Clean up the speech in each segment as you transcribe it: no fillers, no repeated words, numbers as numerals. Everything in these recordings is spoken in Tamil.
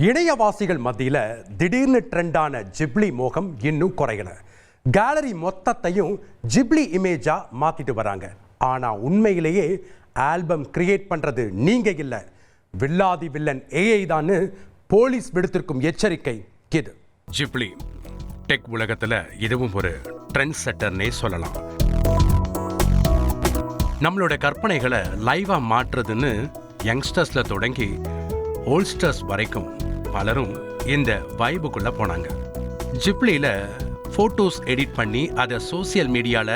இணையவாசிகள் மத்தியில் திடீர்னு ட்ரெண்டான ஜிப்லி மோகம் இன்னும் குறையல. கேலரி மொத்தத்தையும் ஜிப்லி இமேஜா மாத்திட்டு வராங்க. ஆனா உண்மையிலேயே ஆல்பம் கிரியேட் பண்றது நீங்க இல்ல, வில்லாதி வில்லன் ஏஐ தான் போலீஸ் விடுத்திருக்கும் எச்சரிக்கை இது. ஜிப்லி டெக் உலகத்துல இதுவும் ஒரு ட்ரெண்ட் செட்டர்னே சொல்லலாம். நம்மளோட கற்பனைகளை லைவா மாற்றுறதுன்னு யங்ஸ்டர்ஸ்ல தொடங்கி ஓல்ஸ்டர்ஸ் வரைக்கும் பலரும் இந்த வைபுக்குள்ள போனாங்க. ஜிப்லியில போட்டோஸ் எடிட் பண்ணி அதை சோசியல் மீடியால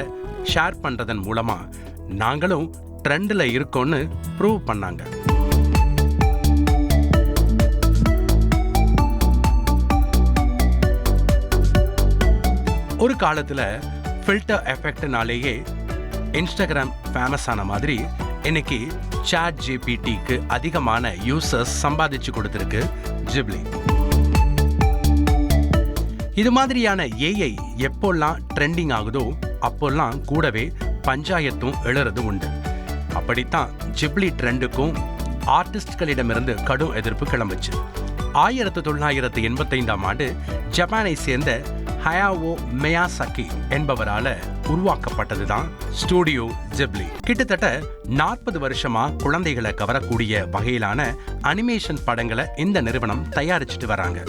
ஷேர் பண்றதன் மூலமா நாங்களும் ட்ரெண்ட்ல இருக்கோம்னு ப்ரூவ் பண்ணாங்க. ஒரு காலத்துல ஃபில்டர் எஃபெக்ட்னாலேயே இன்ஸ்டாகிராம் ஃபேமஸ் ஆன மாதிரி இன்னைக்கு சாட் ஜிபிடிக்கு அதிகமான யூசர்ஸ் சம்பாதிச்சு கொடுத்திருக்கு ஜிப்லி. இது மாதிரியான ஏஐ எப்போல்லாம் ட்ரெண்டிங் ஆகுதோ அப்போல்லாம் கூடவே பஞ்சாயத்தும் எழுறது உண்டு. அப்படித்தான் ஜிப்லி ட்ரெண்டுக்கும் ஆர்டிஸ்ட்களிடமிருந்து கடும் எதிர்ப்பு கிளம்புச்சு. 1985 ஜப்பானை சேர்ந்த ஹயாவோ மியாசாகி என்பவரால உருவாக்கப்பட்டதுதான் ஸ்டூடியோ ஜிப்லி. கிட்டத்தட்ட 40 வருஷமா குழந்தைகளை கவரக்கூடிய வகையிலான அனிமேஷன் படங்களை இந்த நிறுவனம் தயாரிச்சுட்டு வராங்க.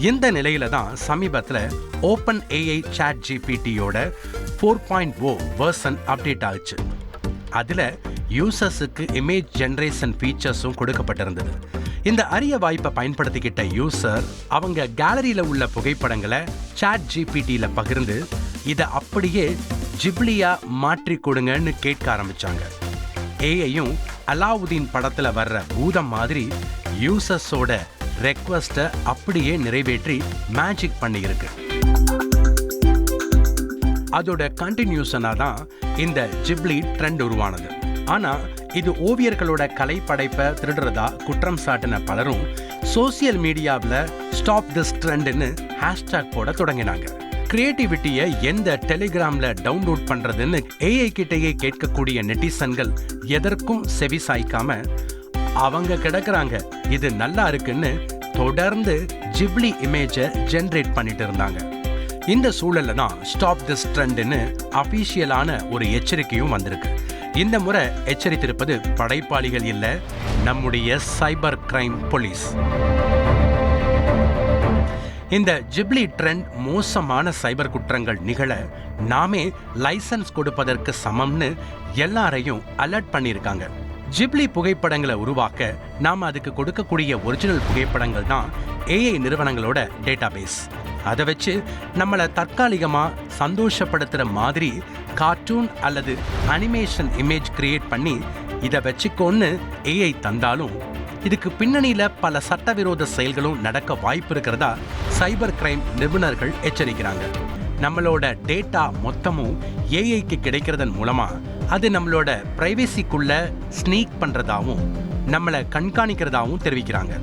இந்த நிலையில தான் சமீபத்தில் ஓப்பன் ஏஐ சாட் ஜிபிடியோட 4.0 வெர்ஷன் அப்டேட் ஆச்சு. அதுல யூசர்ஸுக்கு இமேஜ் ஜெனரேஷன் ஃபீச்சர்ஸும் கொடுக்கப்பட்டிருந்தது. இந்த அரிய வாய்ப்பை பயன்படுத்திக்கிட்ட யூசர் அவங்க கேலரியில உள்ள புகைப்படங்களை சாட் ஜிபிடியில பகிர்ந்து இதை அப்படியே ஜிப்லியா மாற்றி கொடுங்கன்னு கேட்க ஆரம்பிச்சாங்க. ஏஐயும் அலாவுதீன் படத்துல வர்ற பூதம் மாதிரி யூசர்ஸோட ரெக்வஸ்ட்டை அப்படியே நிறைவேற்றி மேஜிக் பண்ணியிருக்கு. அதோட கண்டினியூஷனா தான் இந்த ஜிப்லி ட்ரெண்ட் உருவானது. ஆனா இது ஓவியர்களோட கலை படைப்பை திருடுறதா குற்றம் சாட்டின பலரும் சோசியல் மீடியாவில் ஸ்டாப் திஸ் ட்ரெண்ட்னு ஹேஷ்டாக் போட தொடங்கினாங்க. கிரியேட்டிவிட்டியை எந்த டெலிகிராம்ல டவுன்லோட் பண்றதுன்னு ஏஐ கிட்டையே கேட்கக்கூடிய நெட்டிசன்கள் எதற்கும் செவி சாய்க்காம அவங்க கிடக்குறாங்க இது நல்லா இருக்குன்னு தொடர்ந்து ஜிப்லி இமேஜை ஜென்ரேட் பண்ணிட்டு இருந்தாங்க. இந்த சூழல்ல தான் ஸ்டாப் திஸ் ட்ரெண்ட்னு அபிஷியலான ஒரு எச்சரிக்கையும் வந்திருக்கு. இந்த முறை எச்சரித்திருப்பது படைப்பாளிகள் இல்ல, நம்முடைய சைபர் கிரைம் போலீஸ். இந்த ஜிப்லி ட்ரெண்ட் மோசமான சைபர் குற்றங்கள் நிகழ நாமே லைசன்ஸ் கொடுப்பதற்கு சமம்னு எல்லாரையும் அலர்ட் பண்ணியிருக்காங்க. ஜிப்லி புகைப்படங்களை உருவாக்க நாம அதுக்கு கொடுக்கக்கூடிய ஒரிஜினல் புகைப்படங்கள் தான் ஏஐ நிறுவனங்களோட டேட்டாபேஸ். அதை வச்சு நம்மளை தற்காலிகமா சந்தோஷப்படுத்துற மாதிரி கார்ட்டூன் அல்லது அனிமேஷன் இமேஜ் கிரியேட் பண்ணி இதை வச்சுக்கோன்னு ஏஐ தந்தாலும் இதுக்கு பின்னணியில பல சட்டவிரோத செயல்களும் நடக்க வாய்ப்பு இருக்கிறதா சைபர் கிரைம் நிபுணர்கள் எச்சரிக்கிறாங்க. நம்மளோட டேட்டா மொத்தமும் ஏஐக்கு கிடைக்கிறதன் மூலமா அது நம்மளோட பிரைவேசிக்குள்ள ஸ்னீக் பண்றதாவும் நம்மளை கண்காணிக்கிறதாவும் தெரிவிக்கிறாங்க.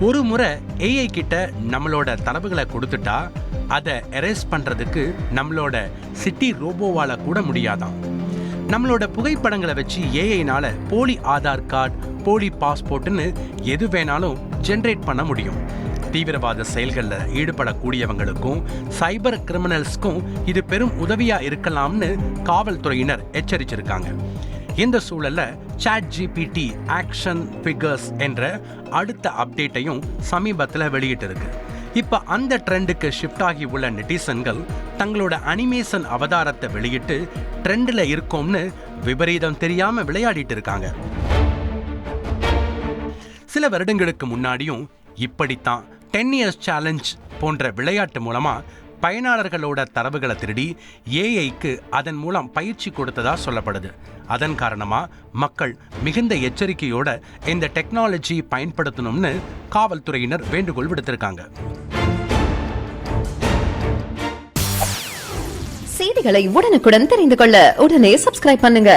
ஒரு முறை ஏஐ கிட்ட நம்மளோட தரவுகளை கொடுத்துட்டா அதை எரேஸ் பண்றதுக்கு நம்மளோட சிட்டி ரோபோவால கூட முடியாதான். நம்மளோட புகைப்படங்களை வச்சு ஏஐனால போலி ஆதார் கார்டு, போலி பாஸ்போர்ட்னு எது வேணாலும் ஜென்ரேட் பண்ண முடியும். தீவிரவாத செயல்களில் ஈடுபடக்கூடியவங்களுக்கும் சைபர் கிரிமினல்ஸ்க்கும் இது பெரும் உதவியா இருக்கலாம்னு காவல்துறையினர் எச்சரிச்சிருக்காங்க. இந்த சூழல்ல சாட் ஜிபிடி ஆக்ஷன் ஃபிகர்ஸ் என்ற அடுத்த அப்டேட்டையும் சமீபத்தில் வெளியிட்டிருக்கு. இப்ப அந்த ட்ரெண்டுக்கு ஷிஃப்ட் ஆகி உள்ள நெட்டிசன்கள் தங்களோட அனிமேஷன் அவதாரத்தை வெளியிட்டு ட்ரெண்ட்ல இருக்கோம்னு விபரீதம் தெரியாம விளையாடிட்டு இருக்காங்க. சில வருடங்களுக்கு முன்னாடியும் இப்படித்தான் 10 இயர்ஸ் சேலஞ்ச் போன்ற விளையாட்டு மூலமா பயனாளர்களோட தரவுகளை திருடி ஏஐக்கு அதன் மூலம் பயிற்சி கொடுத்ததா சொல்லப்படுது. அதன் காரணமா மக்கள் மிகுந்த எச்சரிக்கையோட இந்த டெக்னாலஜி பயன்படுத்தணும்னு காவல்துறையினர் வேண்டுகோள் விடுத்திருக்காங்க. செய்திகளை உடனுக்குடன் தெரிந்து கொள்ள உடனே சப்ஸ்கிரைப் பண்ணுங்க.